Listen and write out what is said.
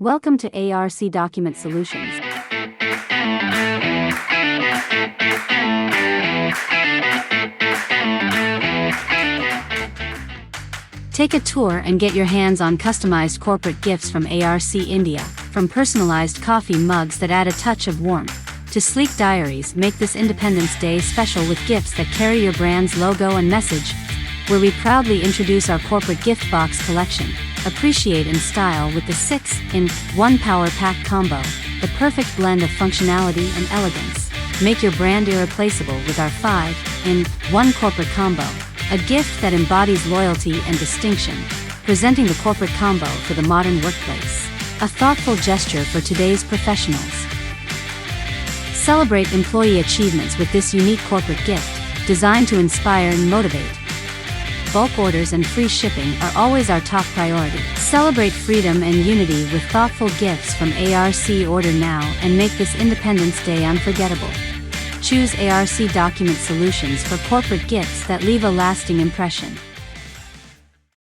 Welcome to ARC Document Solutions. Take a tour and get your hands on customized corporate gifts from ARC India. From personalized coffee mugs that add a touch of warmth to sleek diaries, make this Independence Day special with gifts that carry your brand's logo and message. Where we proudly introduce our corporate gift box collection. Appreciate in style with the 6-in-1 Power Pack combo, the perfect blend of functionality and elegance. Make your brand irreplaceable with our 5-in-1 Corporate Combo, a gift that embodies loyalty and distinction, presenting the corporate combo for the modern workplace. A thoughtful gesture for today's professionals. Celebrate employee achievements with this unique corporate gift, designed to inspire and motivate. Bulk orders and free shipping are always our top priority. Celebrate freedom and unity with thoughtful gifts from ARC. Order now and make this Independence Day unforgettable. Choose ARC Document Solutions for corporate gifts that leave a lasting impression.